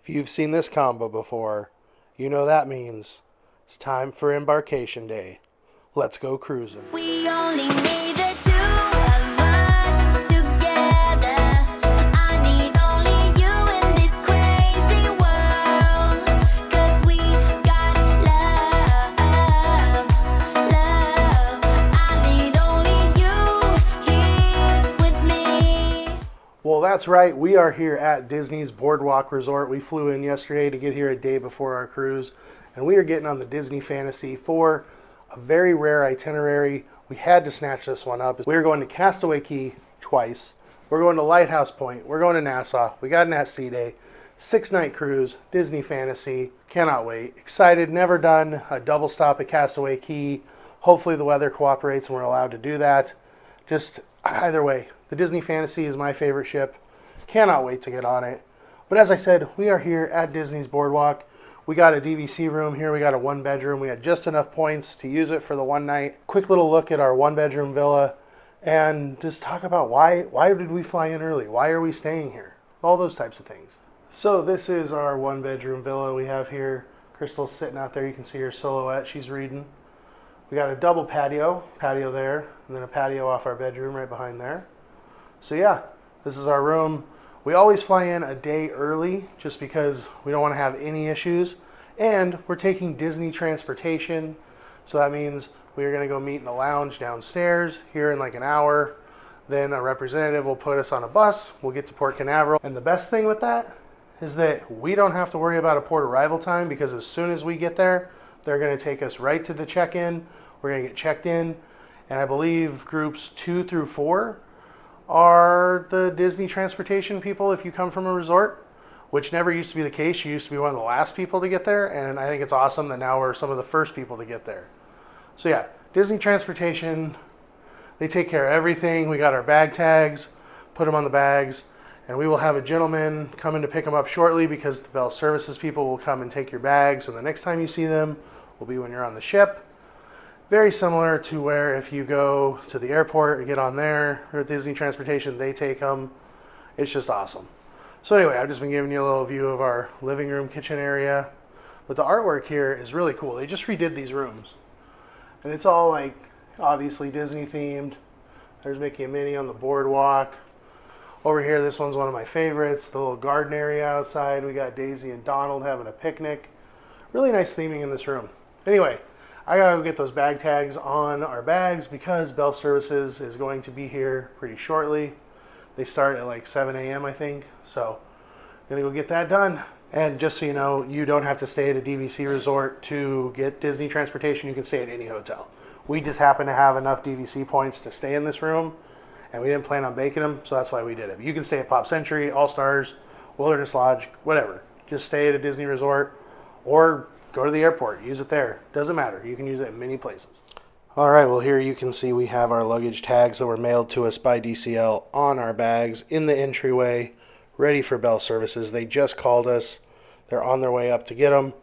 If you've seen this combo before, you know that means it's time for Embarkation Day. Let's go cruising. We only need the two of us together. I need only you in this crazy world. 'Cause we got love, love. I need only you here with me. Well, that's right. We are here at Disney's Boardwalk Resort. We flew in yesterday to get here a day before our cruise, and we are getting on the Disney Fantasy for a very rare itinerary. We had to snatch this one up. We're going to Castaway Cay twice. We're going to Lighthouse Point. We're going to Nassau. We got an at-sea day. 6-night cruise, Disney Fantasy. Cannot wait. Excited. Never done a double stop at Castaway Cay. Hopefully the weather cooperates and we're allowed to do that. Just either way, the Disney Fantasy is my favorite ship. Cannot wait to get on it. But as I said, we are here at Disney's Boardwalk. We got a DVC room here. We got a 1-bedroom. We had just enough points to use it for the one night. Quick little look at our 1-bedroom villa and just talk about why did we fly in early? Why are we staying here? All those types of things. So this is our 1-bedroom villa we have here. Crystal's sitting out there. You can see her silhouette. She's reading. We got a double patio there, and then a patio off our bedroom right behind there. So yeah, this is our room. We always fly in a day early just because we don't want to have any issues. And we're taking Disney transportation. So that means we are going to go meet in the lounge downstairs here in like an hour. Then a representative will put us on a bus. We'll get to Port Canaveral. And the best thing with that is that we don't have to worry about a port arrival time because as soon as we get there, they're going to take us right to the check-in. We're going to get checked in. And I believe groups 2 through 4 are the Disney transportation people if you come from a resort, which never used to be the case. You used to be one of the last people to get there, and I think it's awesome that now we're some of the first people to get there. So yeah, Disney transportation, they take care of everything. We got our bag tags, put them on the bags, and we will have a gentleman coming to pick them up shortly because the Bell Services people will come and take your bags, and the next time you see them will be when you're on the ship. Very similar to where if you go to the airport and get on there, or Disney Transportation, they take them. It's just awesome. So anyway, I've just been giving you a little view of our living room, kitchen area. But the artwork here is really cool. They just redid these rooms. And it's all like, obviously Disney themed. There's Mickey and Minnie on the boardwalk. Over here, this one's one of my favorites. The little garden area outside. We got Daisy and Donald having a picnic. Really nice theming in this room. Anyway, I gotta go get those bag tags on our bags because Bell Services is going to be here pretty shortly. They start at like 7 a.m. I think. So I'm gonna go get that done. And just so you know, you don't have to stay at a DVC resort to get Disney transportation. You can stay at any hotel. We just happen to have enough DVC points to stay in this room, and we didn't plan on baking them, so that's why we did it. You can stay at Pop Century, All Stars, Wilderness Lodge, whatever. Just stay at a Disney resort or go to the airport, use it there. Doesn't matter. You can use it in many places. All right, well, here you can see we have our luggage tags that were mailed to us by DCL on our bags in the entryway, ready for Bell Services. They just called us. They're on their way up to get them.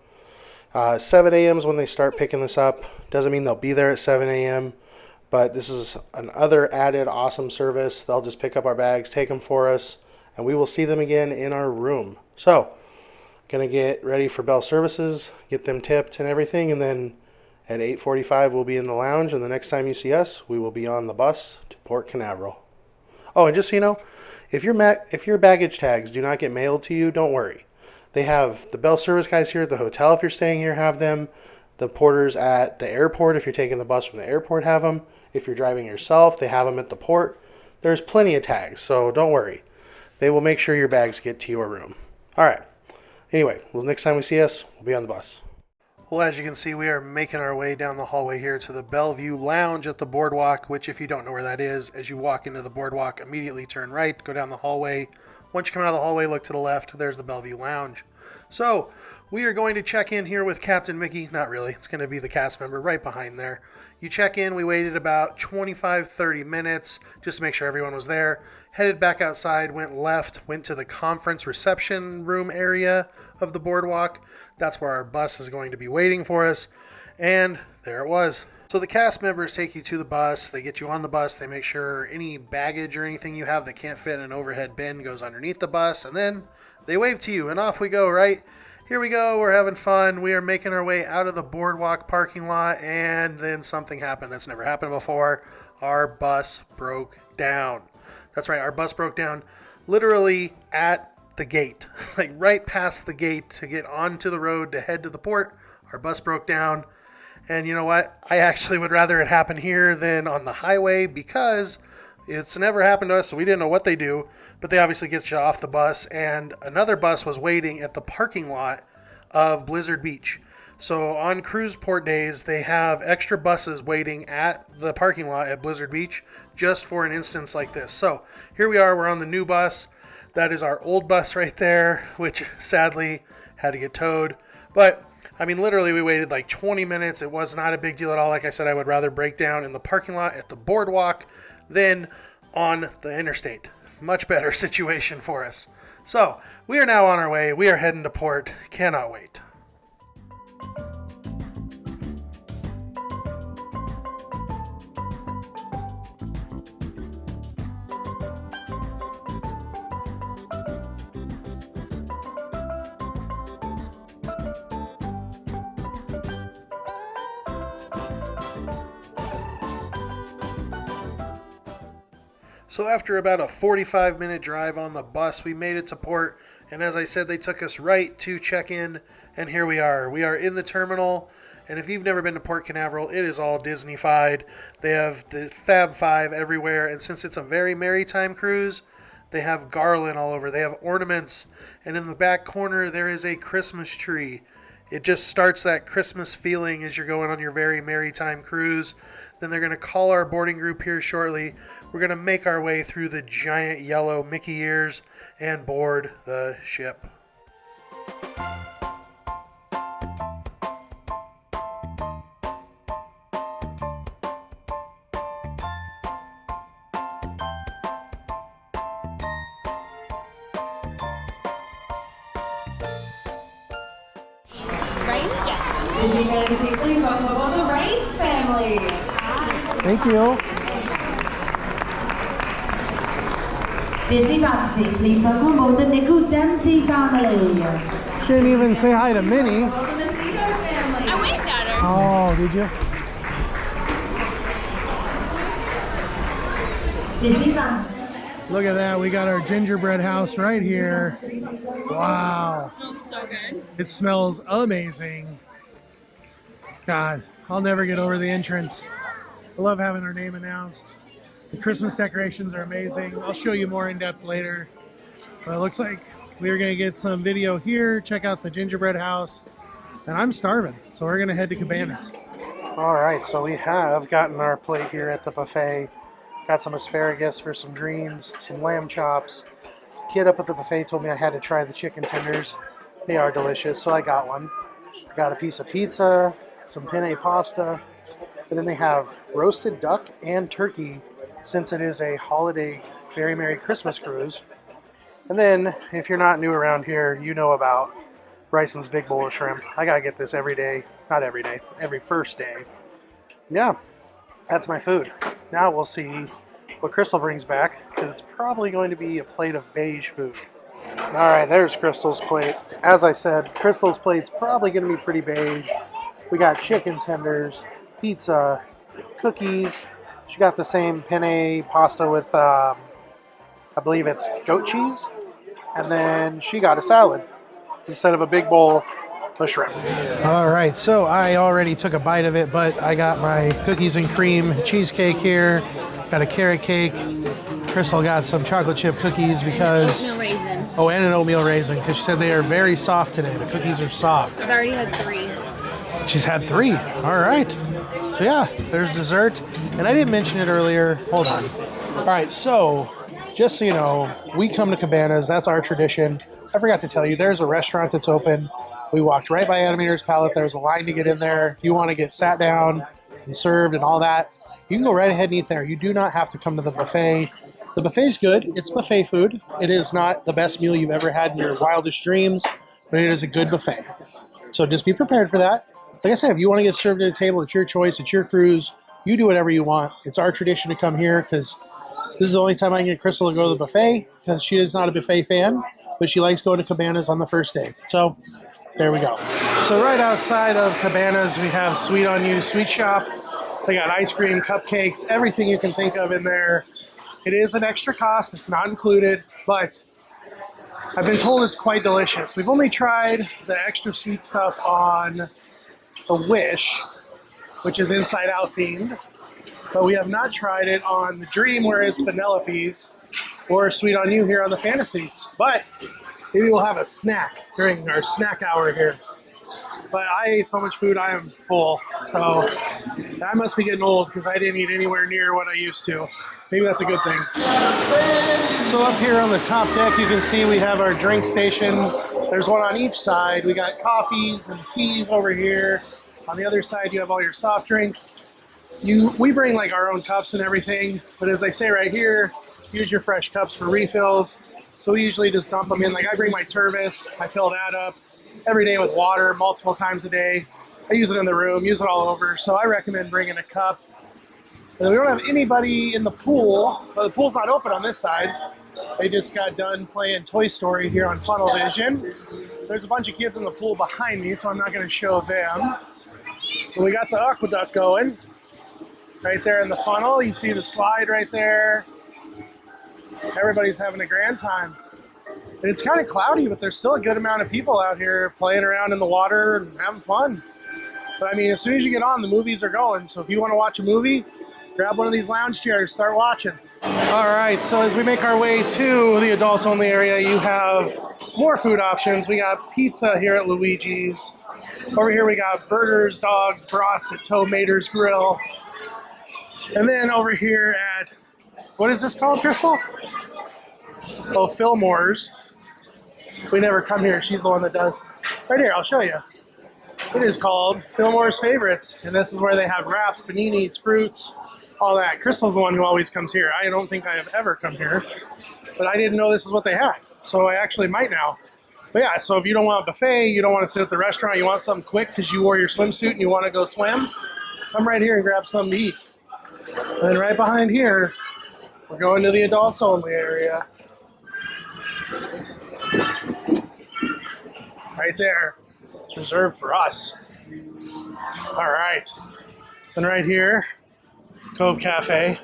7 a.m. is when they start picking this up. Doesn't mean they'll be there at 7 a.m., but this is another added awesome service. They'll just pick up our bags, take them for us, and we will see them again in our room. So, gonna get ready for Bell Services, get them tipped and everything, and then at 8:45 we'll be in the lounge, and the next time you see us, we will be on the bus to Port Canaveral. Oh, and just so you know, if your baggage tags do not get mailed to you, don't worry. They have the Bell Service guys here at the hotel if you're staying here have them. The porters at the airport, if you're taking the bus from the airport, have them. If you're driving yourself, they have them at the port. There's plenty of tags, so don't worry. They will make sure your bags get to your room. All right. Anyway, well, next time we see us, we'll be on the bus. Well, as you can see, we are making our way down the hallway here to the Bellevue Lounge at the boardwalk, which if you don't know where that is, as you walk into the boardwalk, immediately turn right, go down the hallway. Once you come out of the hallway, look to the left, there's the Bellevue Lounge. So, we are going to check in here with Captain Mickey. Not really, it's going to be the cast member right behind there. You check in, we waited about 25-30 minutes just to make sure everyone was there. Headed back outside, went left, went to the conference reception room area of the boardwalk. That's where our bus is going to be waiting for us. And there it was. So the cast members take you to the bus. They get you on the bus. They make sure any baggage or anything you have that can't fit in an overhead bin goes underneath the bus. And then they wave to you, and off we go, right? Here we go, we're having fun. We are making our way out of the boardwalk parking lot, and then something happened that's never happened before. Our bus broke down. That's right, our bus broke down literally at the gate, like right past the gate to get onto the road to head to the port. Our bus broke down. And you know what? I actually would rather it happen here than on the highway because it's never happened to us, so we didn't know what they do. But they obviously get you off the bus, and another bus was waiting at the parking lot of Blizzard Beach. So on cruise port days, they have extra buses waiting at the parking lot at Blizzard Beach just for an instance like this. So here we are, we're on the new bus. That is our old bus right there, which sadly had to get towed. But I mean, literally, we waited like 20 minutes. It was not a big deal at all. Like I said, I would rather break down in the parking lot at the boardwalk than on the interstate. Much better situation for us. So, we are now on our way. We are heading to port. Cannot wait. So after about a 45-minute drive on the bus, we made it to port, and as I said, they took us right to check-in, and here we are. We are in the terminal, and if you've never been to Port Canaveral, it is all Disney-fied. They have the Fab Five everywhere, and since it's a very Merrytime cruise, they have garland all over. They have ornaments, and in the back corner, there is a Christmas tree. It just starts that Christmas feeling as you're going on your very Merrytime cruise. Then they're going to call our boarding group here shortly. We're going to make our way through the giant yellow Mickey ears and board the ship. Disney Fantasy, please welcome aboard the Reigns family. Thank you. Disney Fantasy, please welcome aboard the Nichols Dempsey family. She didn't even say hi to Minnie. Welcome the Cedar family. I waved at her. Oh, did you? Disney Fantasy. Look at that. We got our gingerbread house right here. Wow. It smells so good. It smells amazing. God, I'll never get over the entrance. I love having our name announced. The Christmas decorations are amazing. I'll show you more in depth later. But it looks like we're going to get some video here, check out the gingerbread house, and I'm starving, so we're going to head to Cabanas. All right, so we have gotten our plate here at the buffet. Got some asparagus for some greens, some lamb chops. Kid up at the buffet told me I had to try the chicken tenders. They are delicious, so I got one. Got a piece of pizza, some penne pasta, and then they have roasted duck and turkey since it is a holiday very Merry Christmas cruise. And then, if you're not new around here, you know about Bryson's Big Bowl of Shrimp. I gotta get this every day. Not every day, every first day. Yeah, that's my food. Now we'll see what Crystal brings back, because it's probably going to be a plate of beige food. All right, there's Crystal's plate. As I said, Crystal's plate's probably going to be pretty beige. We got chicken tenders, pizza, cookies. She got the same penne pasta with, I believe it's goat cheese. And then she got a salad instead of a big bowl of shrimp. All right, so I already took a bite of it, but I got my cookies and cream cheesecake here. Got a carrot cake. Crystal got some chocolate chip cookies because... Oatmeal raisin. Oh, and an oatmeal raisin because she said they are very soft today. The cookies are soft. I've already had 3. She's had 3. All right. So yeah, there's dessert. And I didn't mention it earlier. Hold on. All right, so just so you know, we come to Cabanas. That's our tradition. I forgot to tell you, there's a restaurant that's open. We walked right by Animator's Palette. There's a line to get in there. If you want to get sat down and served and all that, you can go right ahead and eat there. You do not have to come to the buffet. The buffet's good. It's buffet food. It is not the best meal you've ever had in your wildest dreams, but it is a good buffet. So just be prepared for that. Like I said, if you want to get served at a table, it's your choice. It's your cruise. You do whatever you want. It's our tradition to come here because this is the only time I can get Crystal to go to the buffet because she is not a buffet fan. but she likes going to Cabanas on the first day. So there we go. So right outside of Cabanas, we have Sweet on You Sweet Shop. They got ice cream, cupcakes, everything you can think of in there. It is an extra cost. It's not included, but I've been told it's quite delicious. We've only tried the extra sweet stuff on the Wish, which is Inside Out themed, but we have not tried it on the Dream, where it's Vanellope's, or Sweet on You here on the Fantasy. But maybe we'll have a snack during our snack hour here. But I ate so much food, I am full. So I must be getting old because I didn't eat anywhere near what I used to. Maybe that's a good thing. So up here on the top deck, you can see we have our drink station. There's one on each side. We got coffees and teas over here. On the other side, you have all your soft drinks. We bring like our own cups and everything, but as I say right here, use your fresh cups for refills. So we usually just dump them in. Like I bring my Tervis, I fill that up every day with water multiple times a day. I use it in the room, use it all over. So I recommend bringing a cup. And we don't have anybody in the pool, but the pool's not open on this side. They just got done playing Toy Story here on Funnel Vision. There's a bunch of kids in the pool behind me, so I'm not going to show them. But we got the aqueduct going right there in the funnel. You see the slide right there. Everybody's having a grand time. And it's kind of cloudy, but there's still a good amount of people out here playing around in the water and having fun. But I mean, as soon as you get on, the movies are going. So if you want to watch a movie, grab one of these lounge chairs, start watching. All right, so as we make our way to the adults only area, you have more food options. We got pizza here at Luigi's. Over here we got burgers, dogs, brats at Toe Mater's Grill. And then over here at, what is this called, Crystal? Oh, Fillmore's. We never come here. She's the one that does. Right here, I'll show you. It is called Fillmore's Favorites. And this is where they have wraps, paninis, fruits, all that. Crystal's the one who always comes here. I don't think I have ever come here. But I didn't know this is what they had. So I actually might now. But yeah, so if you don't want a buffet, you don't want to sit at the restaurant, you want something quick because you wore your swimsuit and you want to go swim, come right here and grab something to eat. And then right behind here, we're going to the adults only area. Right there. It's reserved for us. All right. And right here, Cove Cafe,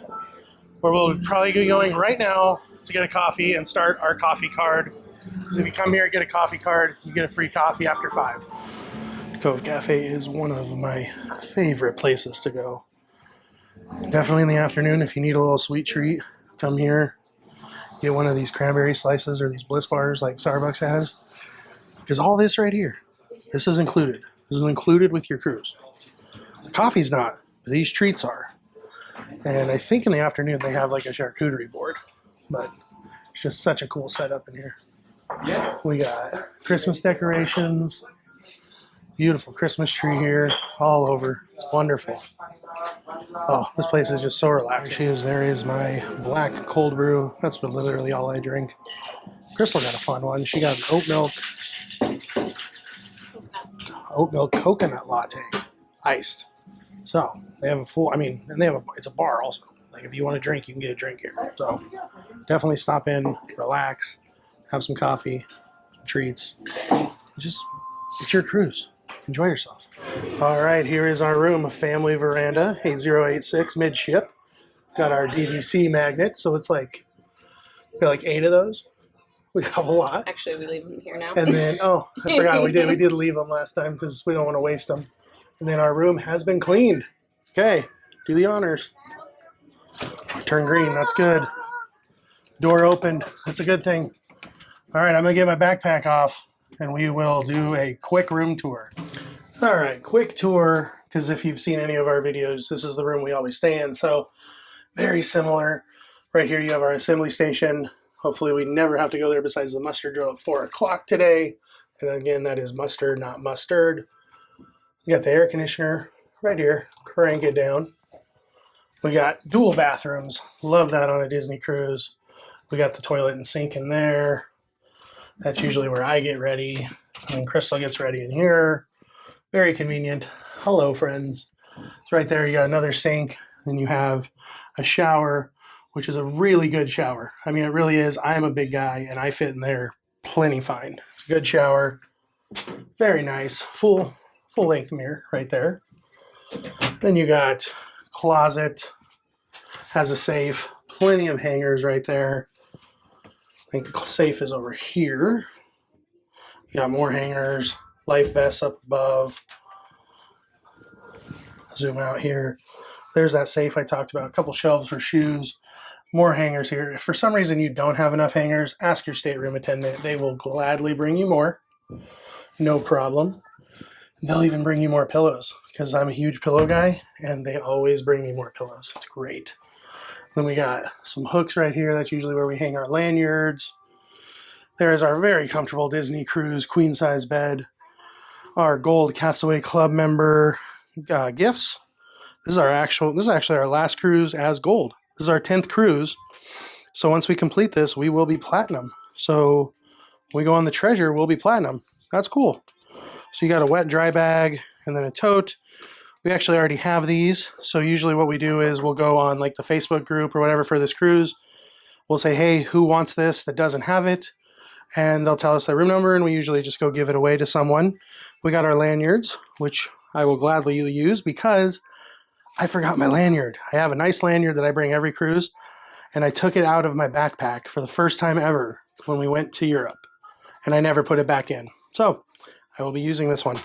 where we'll probably be going right now to get a coffee and start our coffee card. Because if you come here and get a coffee card, you get a free coffee after 5. Cove Cafe is one of my favorite places to go. Definitely in the afternoon, if you need a little sweet treat, come here, get one of these cranberry slices or these Bliss bars like Starbucks has. Because all this right here, this is included. This is included with your cruise. The coffee's not, but these treats are. And I think in the afternoon they have like a charcuterie board. But it's just such a cool setup in here. Yes. We got Christmas decorations, beautiful Christmas tree here, all over. It's wonderful. Oh, this place is just so relaxing. There is my black cold brew. That's literally all I drink. Crystal got a fun one. She got an oat milk coconut latte, iced. So they have a full, and they have it's a bar also. Like if you want a drink, you can get a drink here. So definitely stop in, relax, have some coffee, some treats. It's your cruise. Enjoy yourself. All right, here is our room, a family veranda, 8086 midship. Got our DVC magnet, so it's like, we got like 8 of those. We got a lot. Actually, we leave them here now. And then, I forgot, we did leave them last time because we don't want to waste them. And then our room has been cleaned. Okay, do the honors. Turn green, that's good. Door opened, that's a good thing. All right, I'm gonna get my backpack off and we will do a quick room tour. All right, quick tour, because if you've seen any of our videos, this is the room we always stay in. So very similar. Right here you have our assembly station. Hopefully we never have to go there besides the muster drill at 4 o'clock today. And again, that is muster, not mustard. You got the air conditioner right here. Crank it down. We got dual bathrooms. Love that on a Disney cruise. We got the toilet and sink in there. That's usually where I get ready. And Crystal gets ready in here. Very convenient. Hello, friends. It's right there. You got another sink. Then you have a shower, which is a really good shower. I mean, it really is. I'm a big guy, and I fit in there plenty fine. It's a good shower. Very nice. Full length mirror right there. Then you got closet. Has a safe. Plenty of hangers right there. I think the safe is over here. You got more hangers. Life vests up above. Zoom out here. There's that safe I talked about. A couple shelves for shoes. More hangers here. If for some reason you don't have enough hangers, ask your stateroom attendant. They will gladly bring you more. No problem. They'll even bring you more pillows because I'm a huge pillow guy and they always bring me more pillows. It's great. Then we got some hooks right here. That's usually where we hang our lanyards. There is our very comfortable Disney cruise queen size bed. Our gold Castaway Club member gifts. This is actually our last cruise as gold. This is our 10th cruise. So once we complete this, we will be platinum. So when we go on the treasure, we'll be platinum. That's cool. So you got a wet dry bag and then a tote. We actually already have these. So usually what we do is we'll go on like the Facebook group or whatever for this cruise. We'll say, hey, who wants this that doesn't have it? And they'll tell us their room number and we usually just go give it away to someone. We got our lanyards, which I will gladly use because I forgot my lanyard. I have a nice lanyard that I bring every cruise, and I took it out of my backpack for the first time ever when we went to Europe, and I never put it back in. So I will be using this one.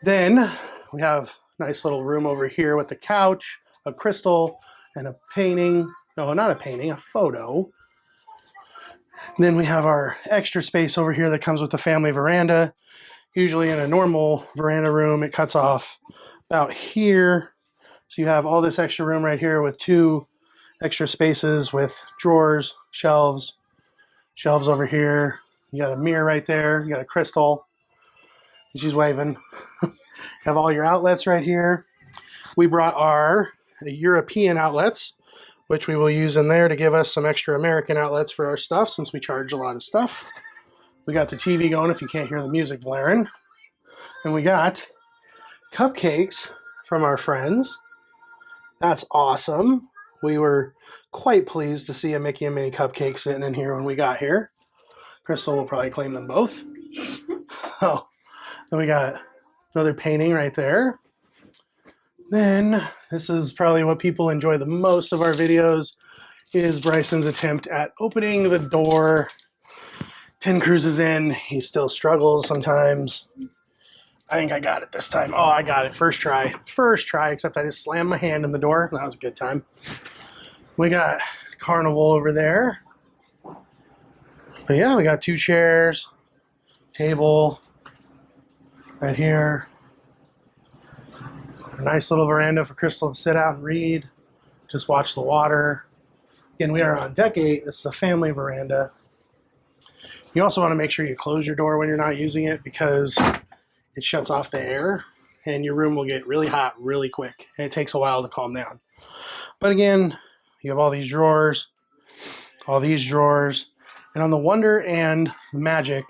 Then we have a nice little room over here with the couch, a crystal, and a painting. No, not a painting, a photo. And then we have our extra space over here that comes with the family veranda. Usually in a normal veranda room, it cuts off about here. So you have all this extra room right here with 2 extra spaces with drawers, shelves over here. You got a mirror right there. You got a crystal. She's waving. You have all your outlets right here. We brought our European outlets, which we will use in there to give us some extra American outlets for our stuff since we charge a lot of stuff. We got the TV going if you can't hear the music blaring. And we got cupcakes from our friends. That's awesome. We were quite pleased to see a Mickey and Minnie cupcake sitting in here when we got here. Crystal will probably claim them both. Oh, then we got another painting right there. Then this is probably what people enjoy the most of our videos is Bryson's attempt at opening the door. 10 cruises in, he still struggles sometimes. I think I got it this time. Oh, I got it. First try, except I just slammed my hand in the door. That was a good time. We got Carnival over there. But yeah, we got 2 chairs, table right here. A nice little veranda for Crystal to sit out and read. Just watch the water. Again, we are on deck 8. This is a family veranda. You also want to make sure you close your door when you're not using it because it shuts off the air and your room will get really hot really quick and it takes a while to calm down. But again, you have all these drawers, and on the Wonder and Magic,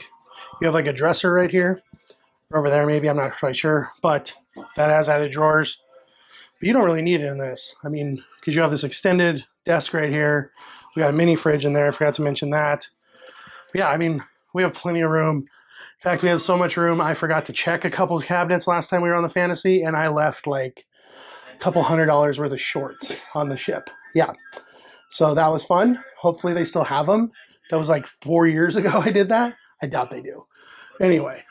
you have like a dresser right here, or over there maybe, I'm not quite sure, but that has added drawers. But you don't really need it in this. I mean, because you have this extended desk right here. We got a mini fridge in there, I forgot to mention that. But yeah, I mean, we have plenty of room. In fact, we had so much room, I forgot to check a couple of cabinets last time we were on the Fantasy, and I left like a couple $100 worth of shorts on the ship. Yeah. So that was fun. Hopefully they still have them. That was like 4 years ago I did that. I doubt they do. Anyway,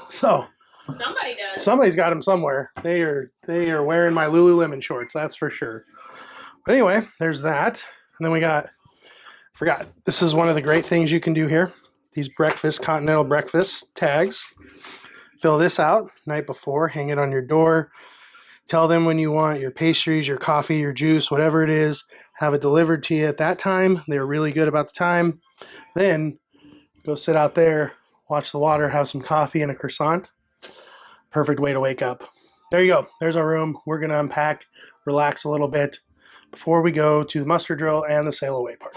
so Somebody does. somebody's got them somewhere. They are wearing my Lululemon shorts, that's for sure. But anyway, there's that. And then we forgot, this is one of the great things you can do here. These continental breakfast tags. Fill this out night before, hang it on your door. Tell them when you want your pastries, your coffee, your juice, whatever it is, have it delivered to you at that time. They're really good about the time. Then go sit out there, watch the water, have some coffee and a croissant. Perfect way to wake up. There you go. There's our room. We're going to unpack, relax a little bit before we go to the muster drill and the sail away part.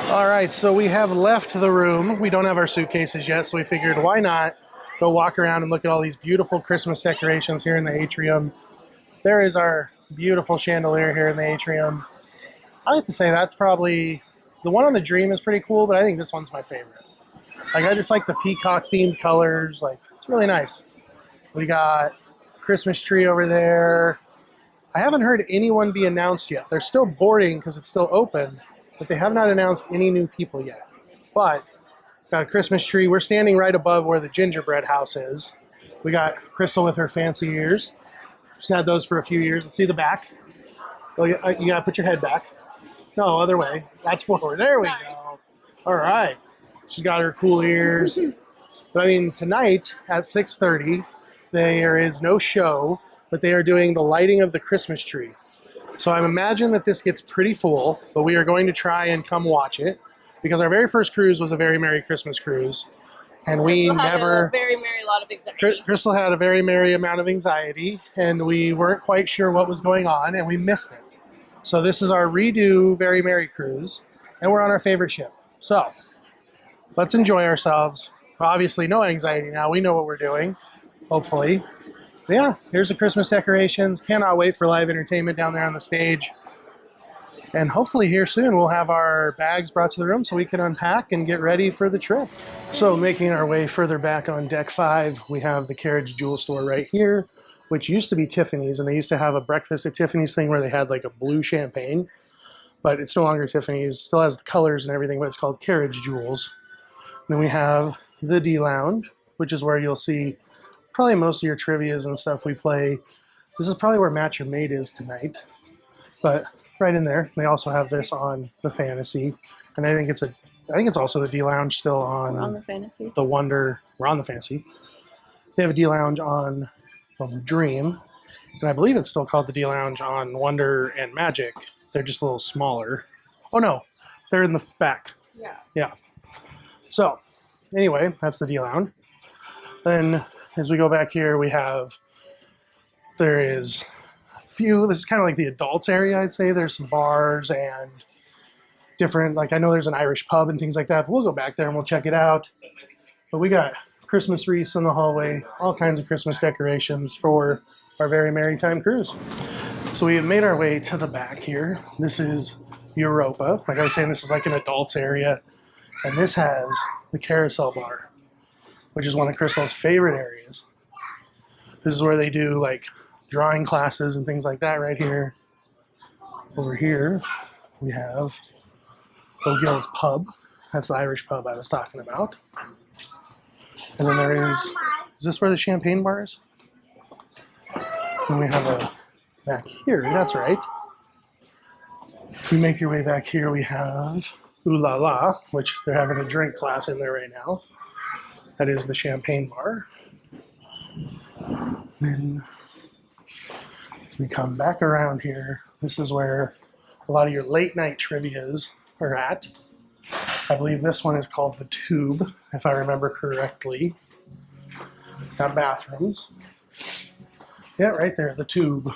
All right, so we have left the room. We don't have our suitcases yet, so we figured why not go walk around and look at all these beautiful Christmas decorations here in the atrium. There is our beautiful chandelier here in the atrium. I have to say that's probably, the one on the Dream is pretty cool, but I think this one's my favorite. Like I just like the peacock themed colors. Like it's really nice. We got Christmas tree over there. I haven't heard anyone be announced yet. They're still boarding because it's still open, but they have not announced any new people yet. But got a Christmas tree. We're standing right above where the gingerbread house is. We got Crystal with her fancy ears. She's had those for a few years. Let's see the back. Oh, you gotta put your head back. No, other way. That's forward. There we go. All right. She got her cool ears. But I mean, tonight at 6:30, there is no show, but they are doing the lighting of the Christmas tree. So I imagine that this gets pretty full, but we are going to try and come watch it because our very first cruise was a Very Merry Christmas cruise. And we Crystal had never... a very merry lot of anxiety. Crystal had a very merry amount of anxiety, and we weren't quite sure what was going on, and we missed it. So this is our redo Very Merry cruise, and we're on our favorite ship. So let's enjoy ourselves. Obviously, no anxiety now. We know what we're doing, hopefully. But yeah, here's the Christmas decorations. Cannot wait for live entertainment down there on the stage. And hopefully here soon we'll have our bags brought to the room so we can unpack and get ready for the trip. So making our way further back on deck 5, we have the Carriage Jewel store right here, which used to be Tiffany's, and they used to have a breakfast at Tiffany's thing where they had like a blue champagne, but it's no longer Tiffany's. Still has the colors and everything, but it's called Carriage Jewels. And then we have the D Lounge, which is where you'll see probably most of your trivias and stuff we play. This is probably where Match Your Mate is tonight, but right in there. They also have this on the Fantasy, and I think it's also the D Lounge still on. We're on the Fantasy. The Wonder. We're on the Fantasy. They have a D Lounge on the Dream, and I believe it's still called the D Lounge on Wonder and Magic. They're just a little smaller. Oh no, they're in the back. Yeah. Yeah. So anyway, that's the D Lounge. Then as we go back here, there is a few. This is kind of like the adults area, I'd say. There's some bars and different, like I know there's an Irish pub and things like that, but we'll go back there and we'll check it out. But we got Christmas wreaths in the hallway, all kinds of Christmas decorations for our Very Merrytime cruise. So we have made our way to the back here. This is Europa. Like I was saying, this is like an adults area. And this has the carousel bar, which is one of Crystal's favorite areas. This is where they do like drawing classes and things like that right here. Over here, we have O'Gill's Pub. That's the Irish pub I was talking about. And then there is this where the champagne bar is? And we have a back here, that's right. You make your way back here, we have Ooh La La, which they're having a drink class in there right now. That is the champagne bar. Then we come back around here. This is where a lot of your late night trivias are at. I believe this one is called the Tube, if I remember correctly. Got bathrooms. Yeah, right there, the Tube.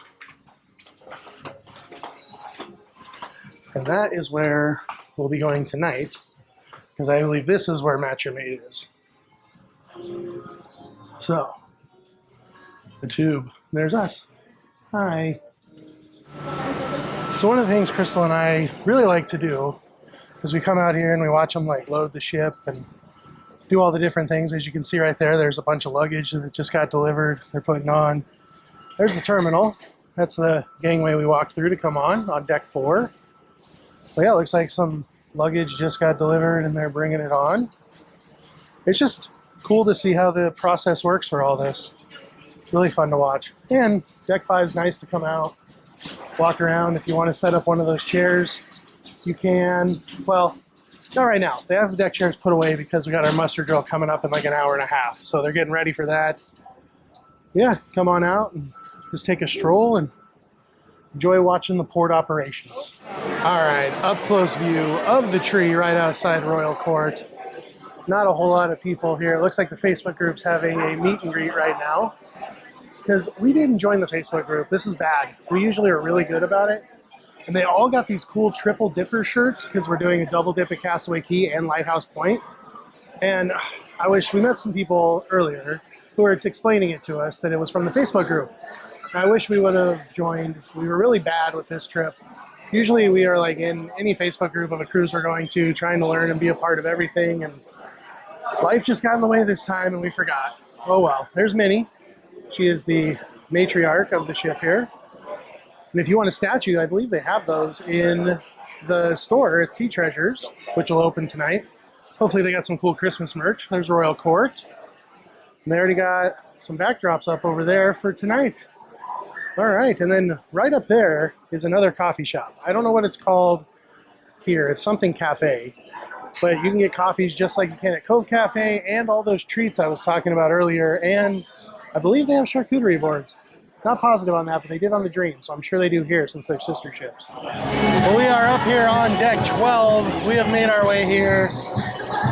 And that is where we'll be going tonight, because I believe this is where Match Your Mate is. So, the Tube. There's us. Hi. So one of the things Crystal and I really like to do is we come out here and we watch them like load the ship and do all the different things. As you can see right there, there's a bunch of luggage that just got delivered. They're putting on. There's the terminal. That's the gangway we walked through to come on deck 4. But yeah, it looks like some luggage just got delivered and they're bringing it on. It's just cool to see how the process works for all this. It's really fun to watch. And deck 5 is nice to come out, walk around. If you want to set up one of those chairs, you can. Well, not right now. They have the deck chairs put away because we got our muster drill coming up in like an hour and a half. So they're getting ready for that. Yeah, come on out and just take a stroll and enjoy watching the port operations. All right, up close view of the tree right outside Royal Court. Not a whole lot of people here. It looks like the Facebook group's having a meet and greet right now, because we didn't join the Facebook group. This is bad. We usually are really good about it. And they all got these cool triple dipper shirts because we're doing a double dip at Castaway Cay and Lighthouse Point. And I wish we met some people earlier who were explaining it to us that it was from the Facebook group. I wish we would have joined. We were really bad with this trip. Usually we are like in any Facebook group of a cruise we're going to, trying to learn and be a part of everything. And Life just got in the way this time and we forgot. Oh well. There's Minnie. She is the matriarch of the ship here. And if you want a statue, I believe they have those in the store at Sea Treasures, which will open tonight. Hopefully they got some cool Christmas merch. There's Royal Court. And they already got some backdrops up over there for tonight. All right, and then right up there is another coffee shop. I don't know what it's called here. It's something cafe. But you can get coffees just like you can at Cove Cafe and all those treats I was talking about earlier. And I believe they have charcuterie boards. Not positive on that, but they did on the Dream, so I'm sure they do here since they're sister ships. Well, we are up here on deck 12. We have made our way here.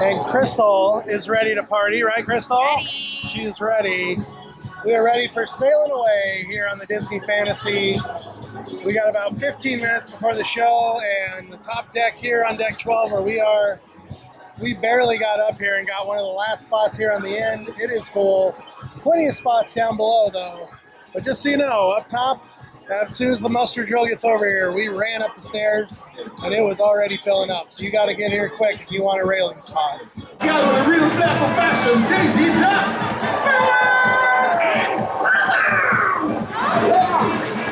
And Crystal is ready to party, right, Crystal? Ready. She is ready. We are ready for sailing away here on the Disney Fantasy. We got about 15 minutes before the show, and the top deck here on deck 12 where we are, we barely got up here and got one of the last spots here on the end. It is full. Plenty of spots down below, though. But just so you know, up top, as soon as the muster drill gets over here, we ran up the stairs, and it was already filling up. So you got to get here quick if you want a railing spot. Got with a real black of fashion, Daisy Duck.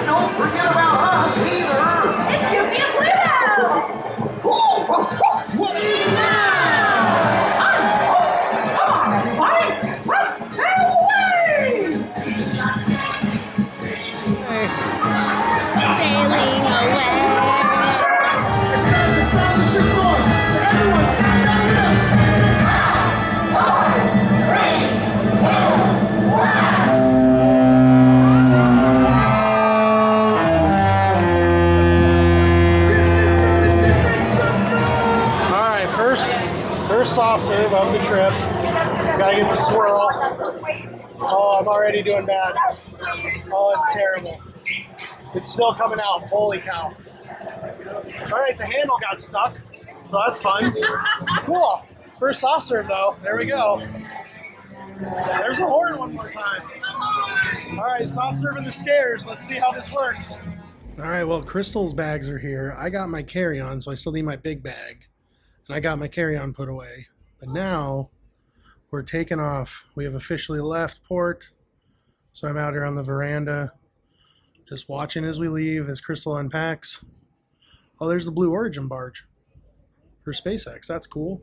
Don't forget about us either. It's your big widow! What do you Come on, everybody! Let's sail away! Sailing away. It's time to sound the ship's horn. So everyone, stand down with us. 'All right, first soft serve of the trip. Gotta get the swirl. Oh, I'm already doing bad. Oh, it's terrible. It's still coming out. Holy cow. All right, the handle got stuck, so that's fun. Cool. First soft serve, though. There we go. There's the horn one more time. All right, soft serve in the stairs. Let's see how this works. All right, well, Crystal's bags are here. I got my carry-on, so I still need my big bag. And I got my carry-on put away. But now we're taking off. We have officially left port. So I'm out here on the veranda, just watching as we leave, as Crystal unpacks. Oh, there's the Blue Origin barge for SpaceX. That's cool.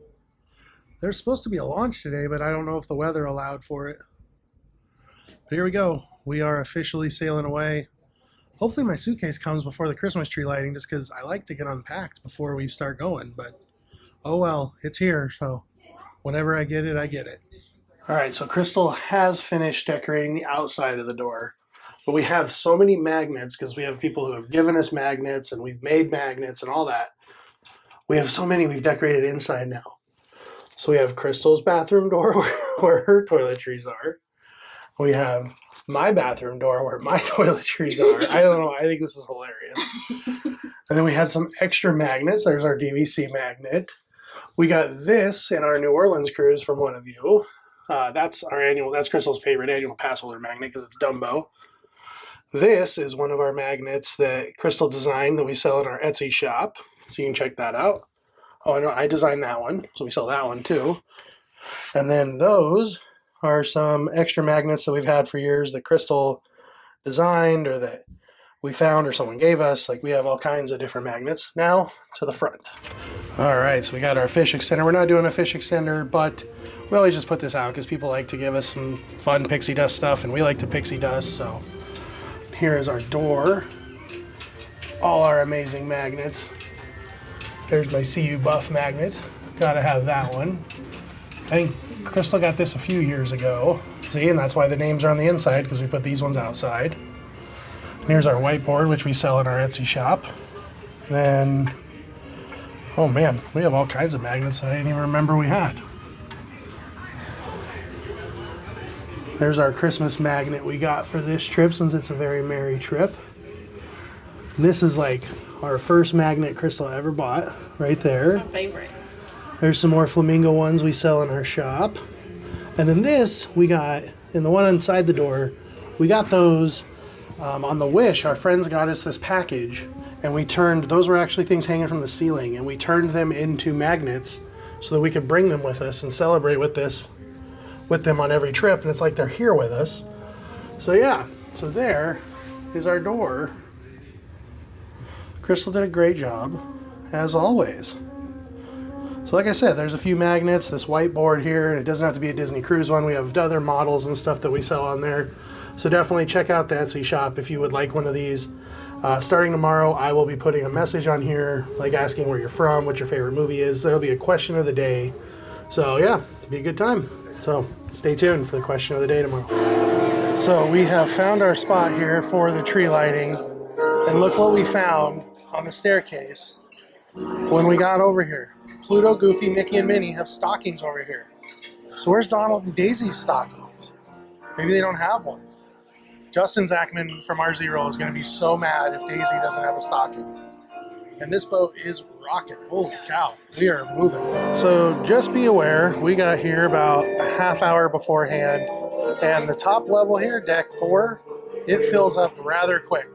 There's supposed to be a launch today, but I don't know if the weather allowed for it. But here we go. We are officially sailing away. Hopefully my suitcase comes before the Christmas tree lighting, just because I like to get unpacked before we start going. But, oh well, it's here, so whenever I get it, I get it. All right, so Crystal has finished decorating the outside of the door. But we have so many magnets, because we have people who have given us magnets, and we've made magnets and all that. We have so many we've decorated inside now. So we have Crystal's bathroom door where her toiletries are. We have my bathroom door where my toiletries are. I don't know. I think this is hilarious. And then we had some extra magnets. There's our DVC magnet. We got this in our New Orleans cruise from one of you. That's Crystal's favorite annual pass holder magnet because it's Dumbo. This is one of our magnets that Crystal designed that we sell in our Etsy shop. So you can check that out. Oh, no, I designed that one. So we sell that one too. And then those are some extra magnets that we've had for years that Crystal designed or that we found or someone gave us. Like we have all kinds of different magnets. Now to the front. All right, so we got our fish extender. We're not doing a fish extender, but we always just put this out because people like to give us some fun pixie dust stuff and we like to pixie dust. So here is our door. All our amazing magnets. There's my CU Buff magnet. Gotta have that one. I think Crystal got this a few years ago. See, and that's why the names are on the inside because we put these ones outside. And here's our whiteboard, which we sell in our Etsy shop. Then, oh man, we have all kinds of magnets that I didn't even remember we had. There's our Christmas magnet we got for this trip since it's a very merry trip. This is like our first magnet Crystal ever bought, right there. My favorite. There's some more flamingo ones we sell in our shop. And then this we got, in the one inside the door, we got those on the Wish. Our friends got us this package and we turned, those were actually things hanging from the ceiling and we turned them into magnets so that we could bring them with us and celebrate with them on every trip. And it's like they're here with us. So yeah, so there is our door. Crystal did a great job, as always. So like I said, there's a few magnets, this whiteboard here, and it doesn't have to be a Disney Cruise one. We have other models and stuff that we sell on there. So definitely check out the Etsy shop if you would like one of these. Starting tomorrow, I will be putting a message on here, like asking where you're from, what your favorite movie is. There'll be a question of the day. So yeah, be a good time. So stay tuned for the question of the day tomorrow. So we have found our spot here for the tree lighting. And look what we found on the staircase when we got over here. Pluto, Goofy, Mickey, and Minnie have stockings over here. So where's Donald and Daisy's stockings? Maybe they don't have one. Justin Zachman from R0 is going to be so mad if Daisy doesn't have a stocking. And this boat is rocking. Holy cow, we are moving. So just be aware, we got here about a half hour beforehand, and the top level here, deck 4, it fills up rather quick.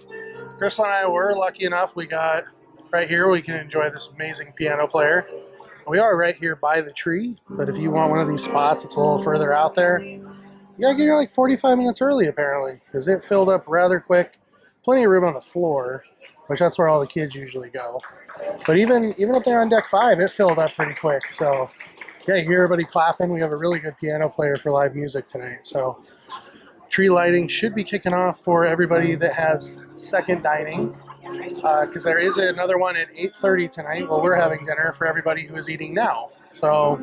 Crystal and I were lucky enough, we got right here, we can enjoy this amazing piano player. We are right here by the tree, but if you want one of these spots, it's a little further out there. You gotta get here like 45 minutes early, apparently, because it filled up rather quick. Plenty of room on the floor, which that's where all the kids usually go. But even up there on deck 5, it filled up pretty quick. So yeah, you hear everybody clapping. We have a really good piano player for live music tonight. So tree lighting should be kicking off for everybody that has second dining. Because there is another one at 8:30 tonight while we're having dinner for everybody who is eating now. So,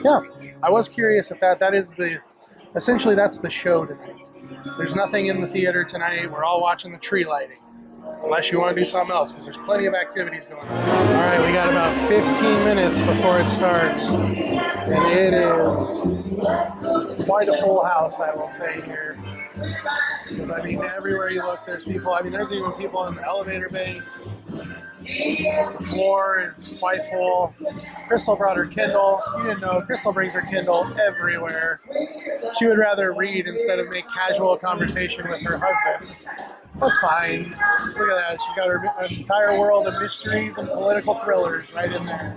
yeah, I was curious if that is essentially that's the show tonight. There's nothing in the theater tonight. We're all watching the tree lighting. Unless you want to do something else, because there's plenty of activities going on. All right, we got about 15 minutes before it starts. And it is quite a full house, I will say, here. Because, I mean, everywhere you look, there's people. I mean, there's even people in the elevator banks. The floor is quite full. Crystal brought her Kindle. If you didn't know, Crystal brings her Kindle everywhere. She would rather read instead of make casual conversation with her husband. That's fine. Look at that. She's got her entire world of mysteries and political thrillers right in there.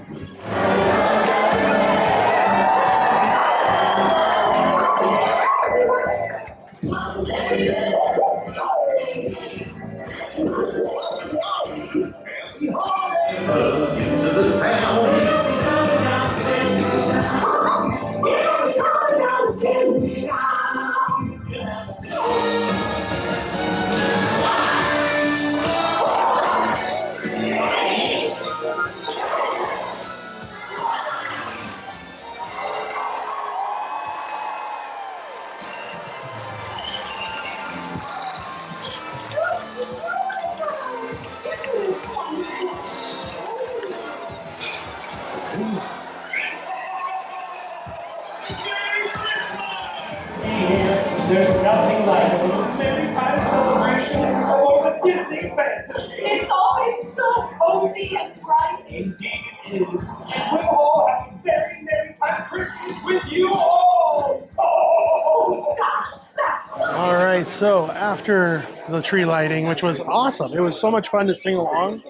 There's nothing like a Merrytime celebration for the Disney fans. It's always so cozy and bright. Indeed it is. And we'll all have a very Merrytime Christmas with you all. Oh, Gosh, that's All right, so after the tree lighting, which was awesome, it was so much fun to sing along.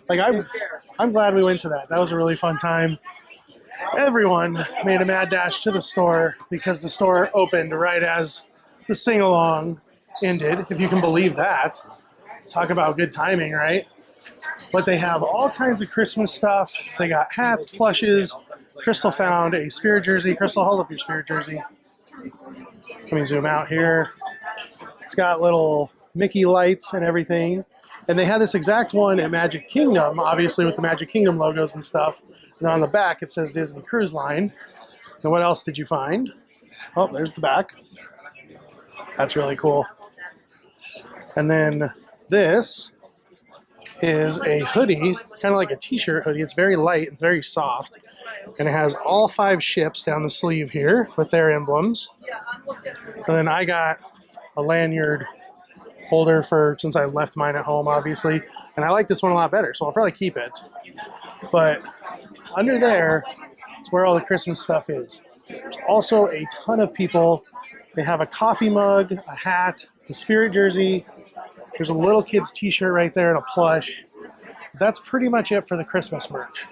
Like I'm glad we went to that. That was a really fun time. Everyone made a mad dash to the store because the store opened right as the sing-along ended, if you can believe that. Talk about good timing, right? But they have all kinds of Christmas stuff. They got hats, plushes. Crystal found a Spirit jersey. Crystal, hold up your Spirit jersey. Let me zoom out here. It's got little Mickey lights and everything. And they had this exact one at Magic Kingdom, obviously with the Magic Kingdom logos and stuff. And then on the back, it says Disney Cruise Line. And what else did you find? Oh, there's the back. That's really cool. And then this is a hoodie, kind of like a t-shirt hoodie. It's very light and very soft. And it has all 5 ships down the sleeve here with their emblems. And then I got a lanyard holder since I left mine at home, obviously. And I like this one a lot better, so I'll probably keep it. But under there is where all the Christmas stuff is. There's also a ton of people. They have a coffee mug, a hat, the Spirit jersey. There's a little kid's t-shirt right there and a plush. That's pretty much it for the Christmas merch.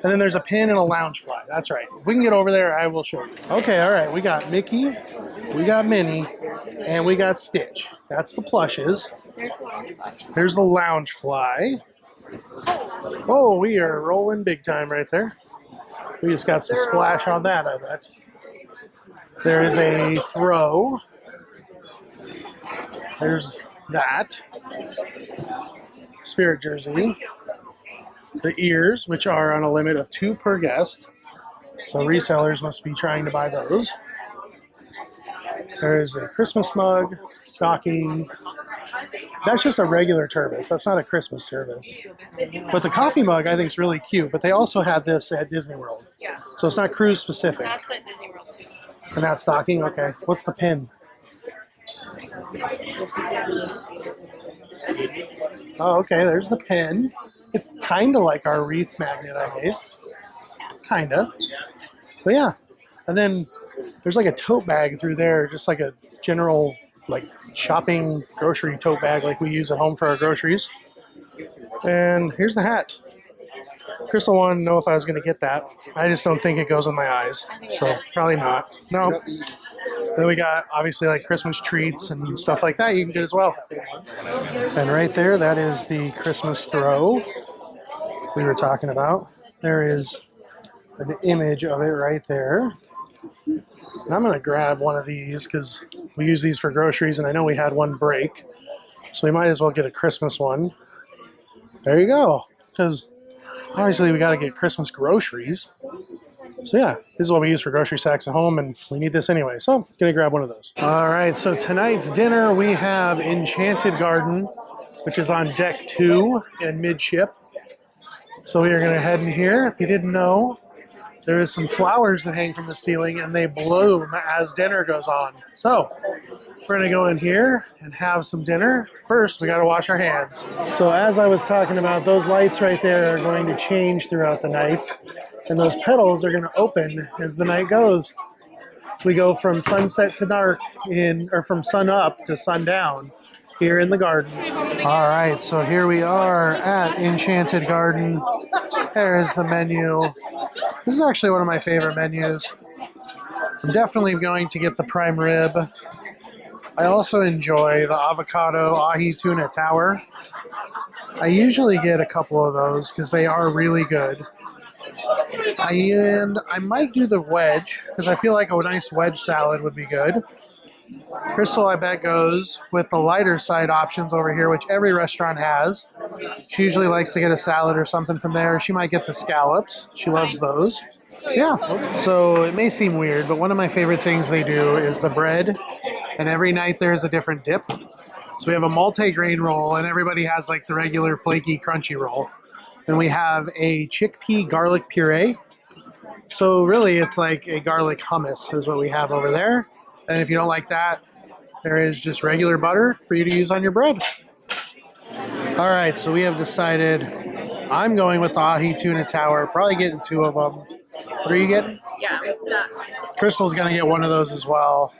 And then there's a pin and a lounge fly. That's right. If we can get over there, I will show you. Okay, all right. We got Mickey, we got Minnie, and we got Stitch. That's the plushes. There's the lounge fly. Oh, we are rolling big time right there. We just got some splash on that, I bet. There is a throw. There's that. Spirit jersey. The ears, which are on a limit of 2 per guest. So resellers must be trying to buy those. There's a Christmas mug, stocking. That's just a regular Turvis. That's not a Christmas Turvis. But the coffee mug I think is really cute. But they also had this at Disney World. Yeah. So it's not cruise specific. That's at Disney World too. And that's stocking? Okay. What's the pin? Oh, okay. There's the pin. It's kind of like our wreath magnet I made. Kind of. But yeah. And then there's like a tote bag through there, just like a general like shopping grocery tote bag like we use at home for our groceries. And here's the hat. Crystal wanted to know if I was going to get that. I just don't think it goes on my eyes. So probably not. No. Then we got obviously like Christmas treats and stuff like that you can get as well. And right there, that is the Christmas throw we were talking about. There is an image of it right there. And I'm going to grab one of these because we use these for groceries and I know we had one break. So we might as well get a Christmas one. There you go. Because obviously we got to get Christmas groceries. So yeah, this is what we use for grocery sacks at home, and we need this anyway. So I'm going to grab one of those. All right, so tonight's dinner we have Enchanted Garden, which is on deck 2 and midship. So we are going to head in here. If you didn't know, there is some flowers that hang from the ceiling, and they bloom as dinner goes on. So we're going to go in here and have some dinner. First, we got to wash our hands. So as I was talking about, those lights right there are going to change throughout the night. And those petals are going to open as the night goes. So we go from sunset to dark or from sun up to sundown here in the garden. All right, so here we are at Enchanted Garden. There is the menu. This is actually one of my favorite menus. I'm definitely going to get the prime rib. I also enjoy the avocado ahi tuna tower. I usually get a couple of those because they are really good. And I might do the wedge because I feel like a nice wedge salad would be good. Crystal, I bet, goes with the lighter side options over here, which every restaurant has. She usually likes to get a salad or something from there. She might get the scallops. She loves those. So yeah. So it may seem weird, but one of my favorite things they do is the bread. And every night there's a different dip. So we have a multi-grain roll, and everybody has like the regular flaky, crunchy roll. Then we have a chickpea garlic puree. So really it's like a garlic hummus is what we have over there. And if you don't like that, there is just regular butter for you to use on your bread. All right, so we have decided I'm going with the ahi tuna tower, probably getting 2 of them. What are you getting? Yeah, that. Crystal's going to get one of those as well.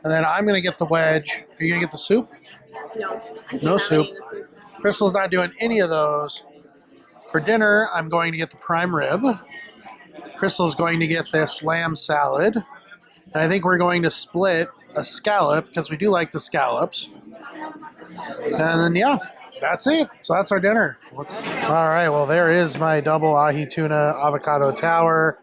And then I'm going to get the wedge. Are you going to get the soup? No. No soup. Crystal's not doing any of those. For dinner, I'm going to get the prime rib. Crystal's going to get this lamb salad. And I think we're going to split a scallop because we do like the scallops. And then, yeah, that's it. So that's our dinner. All right, well, there is my double ahi tuna avocado tower.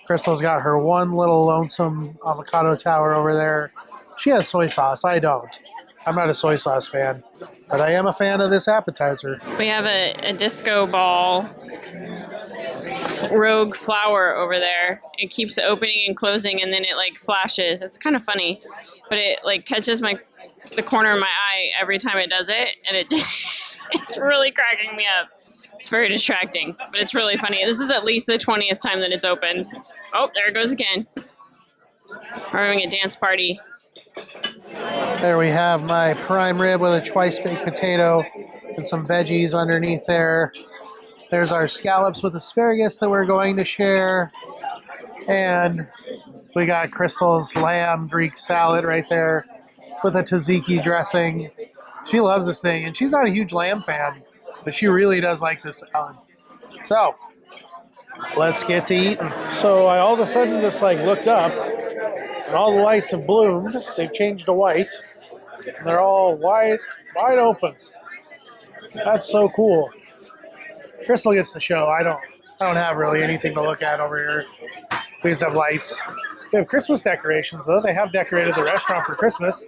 Crystal's got her one little lonesome avocado tower over there. She has soy sauce. I don't. I'm not a soy sauce fan, but I am a fan of this appetizer. We have a disco ball rogue flower over there. It keeps opening and closing, and then it like flashes. It's kind of funny, but it like catches the corner of my eye every time it does it, and it's really cracking me up. It's very distracting, but it's really funny. This is at least the 20th time that it's opened. Oh, there it goes again. We're having a dance party. There we have my prime rib with a twice baked potato and some veggies underneath there. There's our scallops with asparagus that we're going to share. And we got Crystal's lamb Greek salad right there with a tzatziki dressing. She loves this thing, and she's not a huge lamb fan, but she really does like this salad. So, Let's get to eating. So I all of a sudden just like looked up and all the lights have bloomed. They've changed to white. And they're all wide open. That's so cool. Crystal gets the show. I don't have really anything to look at over here. We just have lights. We have Christmas decorations though. They have decorated the restaurant for Christmas.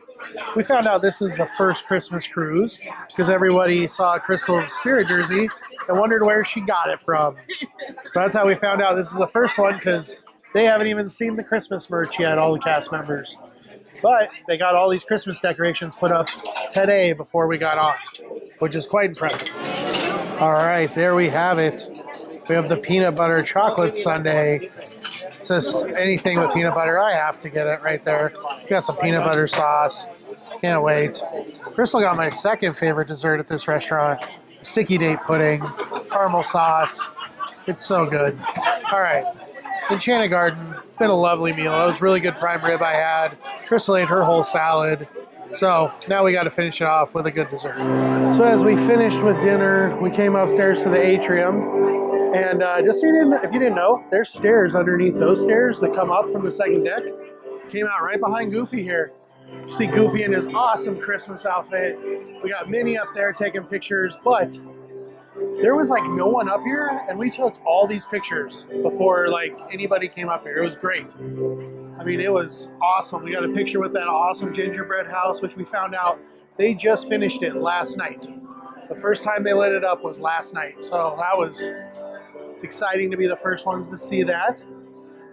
We found out this is the first Christmas cruise because everybody saw Crystal's Spirit jersey and wondered where she got it from. So that's how we found out this is the first one because they haven't even seen the Christmas merch yet, all the cast members. But they got all these Christmas decorations put up today before we got on, which is quite impressive. All right, there we have it. We have the peanut butter chocolate sundae. It's just anything with peanut butter. I have to get it right there. We got some peanut butter sauce. Can't wait. Crystal got my second favorite dessert at this restaurant. Sticky date pudding, caramel sauce. It's so good. All right. Enchanted Garden, been a lovely meal. It was really good prime rib I had. Crystal ate her whole salad. So now we got to finish it off with a good dessert. So as we finished with dinner, we came upstairs to the atrium. And just so if you didn't know, there's stairs underneath those stairs that come up from the second deck. Came out right behind Goofy here. You see Goofy in his awesome Christmas outfit. We got Minnie up there taking pictures, but there was like no one up here, and we took all these pictures before like anybody came up here. It was great. I mean, it was awesome. We got a picture with that awesome gingerbread house, which we found out they just finished it last night. The first time they lit it up was last night, so it's exciting to be the first ones to see that.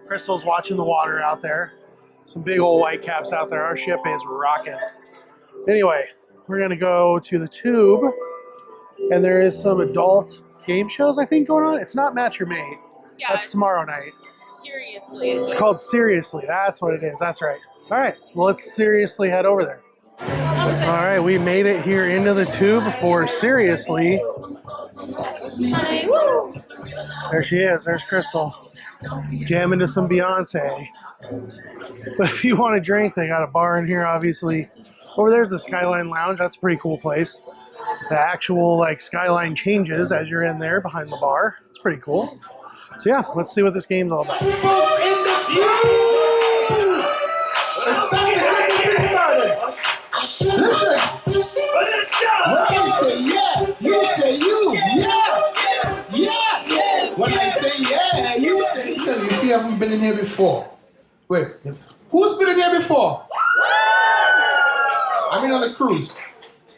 Crystal's watching the water out there. Some big old white caps out there. Our ship is rocking. Anyway, we're gonna go to the tube, and there is some adult game shows I think going on. It's not Match Your Mate. Yeah, That's tomorrow night. seriously. It's called Seriously. That's what it is. That's right. All right. Well, let's seriously head over there. All right. We made it here into the tube for Seriously. There she is. There's Crystal. Jamming to some Beyonce. But if you want a drink, they got a bar in here, obviously. Over there's the Skyline Lounge. That's a pretty cool place. The actual like skyline changes as you're in there behind the bar. It's pretty cool. So yeah, let's see what this game's all about. Sports in the tube! It's time to get this thing started. Listen. When I say yeah, you say you. Yeah. Yeah. When I say yeah, you say you. Listen, if you haven't been in here before. Wait, who's been in here before? I mean on the cruise.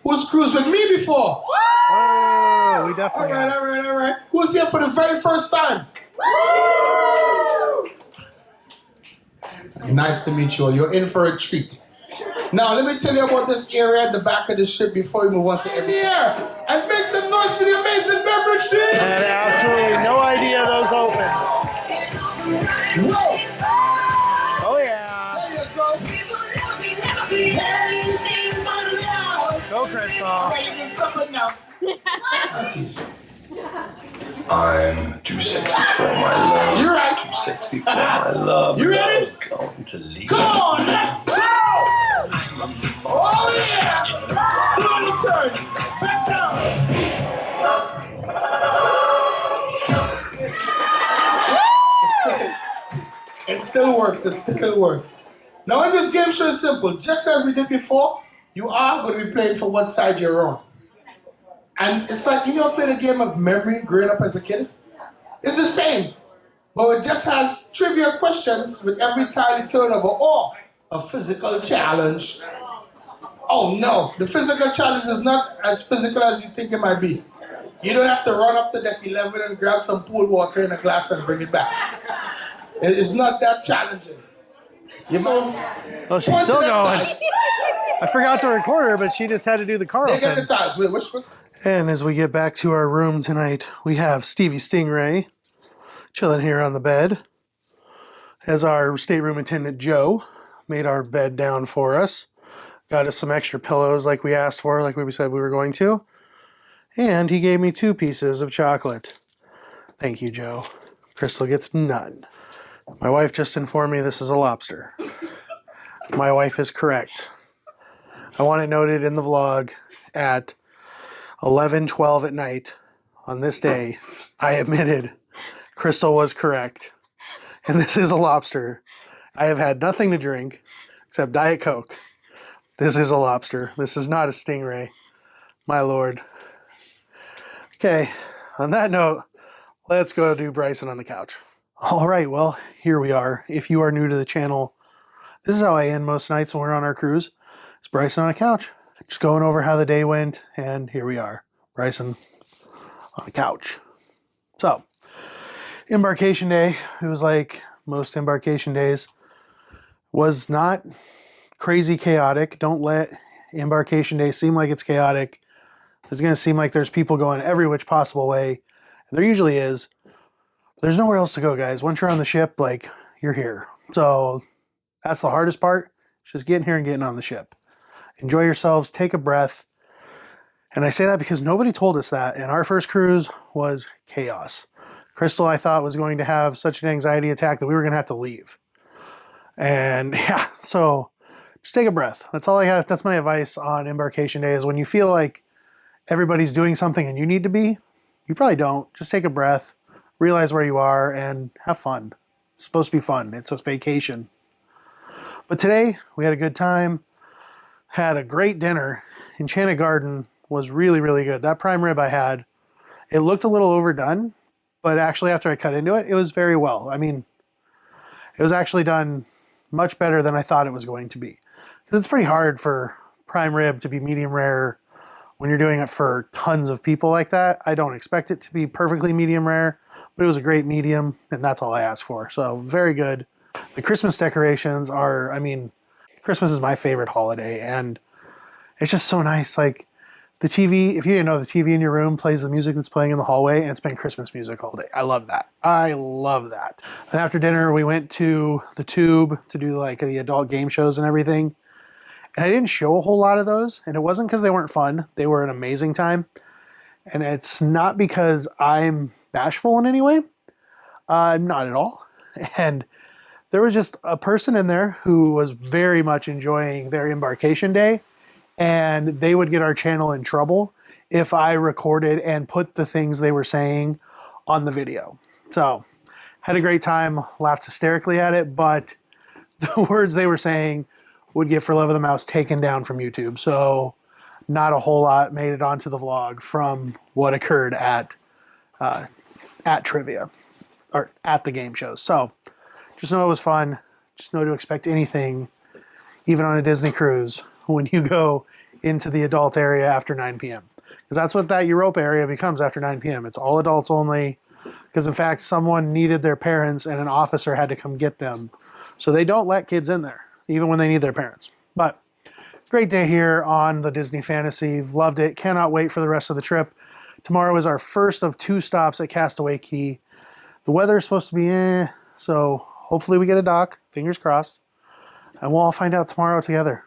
Who's cruised with me before? Oh, we definitely have. All right. Who's here for the very first time? Nice to meet you. You're in for a treat. Now, let me tell you about this area at the back of the ship before we move on to every air. And make some noise for the amazing beverage team. I had absolutely no idea those open. Whoa. Oh yeah. There you go. Go, Crystal. All right, you can stop it now. I'm too sexy for my love. You're right. Too sexy for my love. You ready? Love's going to leave. Come on, let's go! Oh yeah! Do the turn. Back down. It still works. It still works. Now in this game show is simple. Just as we did before, you are going to be playing for what side you're on. And it's like, play the game of memory growing up as a kid? It's the same. But it just has trivia questions with every tile you turn over, or a physical challenge. Oh no, the physical challenge is not as physical as you think it might be. You don't have to run up to deck 11 and grab some pool water in a glass and bring it back. It's not that challenging. Oh, she's still going. I forgot to record her, but she just had to do the car They got the thing. tiles. Wait, which was? And as we get back to our room tonight, we have Stevie Stingray chilling here on the bed. As our stateroom attendant Joe made our bed down for us. Got us some extra pillows like we asked for, like we said we were going to. And he gave me 2 pieces of chocolate. Thank you, Joe. Crystal gets none. My wife just informed me this is a lobster. My wife is correct. I want it noted in the vlog at 11:12 at night on this day, I admitted Crystal was correct. And this is a lobster. I have had nothing to drink except Diet Coke. This is a lobster. This is not a stingray. My lord. Okay, on that note, let's go do Bryson on the couch. All right, well, here we are. If you are new to the channel, this is how I end most nights when we're on our cruise. It's Bryson on a couch. Just going over how the day went, and here we are. Bryson on the couch. So, embarkation day, it was like most embarkation days, was not crazy chaotic. Don't let embarkation day seem like it's chaotic. It's going to seem like there's people going every which possible way. And there usually is. There's nowhere else to go, guys. Once you're on the ship, like, you're here. So that's the hardest part. Just getting here and getting on the ship. Enjoy yourselves. Take a breath. And I say that because nobody told us that. And our first cruise was chaos. Crystal, I thought, was going to have such an anxiety attack that we were going to have to leave. And yeah, so just take a breath. That's all I have. That's my advice on embarkation day, is when you feel like everybody's doing something and you need to be, you probably don't. Just take a breath, realize where you are, and have fun. It's supposed to be fun. It's a vacation. But today, we had a good time. Had a great dinner. Enchanted Garden was really, really good. That prime rib I had, it looked a little overdone, but actually after I cut into it, it was very well. I mean, it was actually done much better than I thought it was going to be. Because it's pretty hard for prime rib to be medium rare when you're doing it for tons of people like that. I don't expect it to be perfectly medium rare, but it was a great medium, and that's all I asked for. So very good. The Christmas decorations are, I mean, Christmas is my favorite holiday, and it's just so nice. Like, the TV, if you didn't know, the TV in your room plays the music that's playing in the hallway, and it's been Christmas music all day. I love that. I love that. And after dinner, we went to the Tube to do like the adult game shows and everything. And I didn't show a whole lot of those, and it wasn't because they weren't fun. They were an amazing time. And it's not because I'm bashful in any way. Not at all. And there was just a person in there who was very much enjoying their embarkation day, and they would get our channel in trouble if I recorded and put the things they were saying on the video. So, had a great time, laughed hysterically at it, but the words they were saying would get For Love of the Mouse taken down from YouTube. So, not a whole lot made it onto the vlog from what occurred at trivia, or at the game shows. So, just know it was fun. Just know to expect anything, even on a Disney cruise, when you go into the adult area after 9 p.m. Because that's what that Europa area becomes after 9 p.m. It's all adults only. Because in fact, someone needed their parents and an officer had to come get them. So they don't let kids in there, even when they need their parents. But great day here on the Disney Fantasy. Loved it. Cannot wait for the rest of the trip. Tomorrow is our first of 2 stops at Castaway Cay. The weather is supposed to be so hopefully we get a dock. Fingers crossed. And we'll all find out tomorrow together.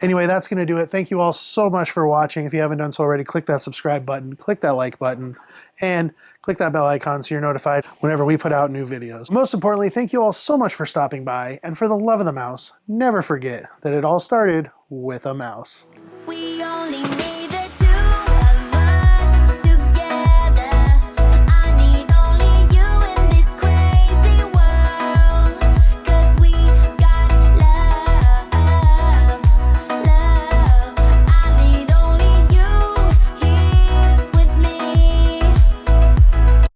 Anyway, that's going to do it. Thank you all so much for watching. If you haven't done so already, click that subscribe button, click that like button, and click that bell icon so you're notified whenever we put out new videos. Most importantly, thank you all so much for stopping by, and for the love of the mouse, never forget that it all started with a mouse.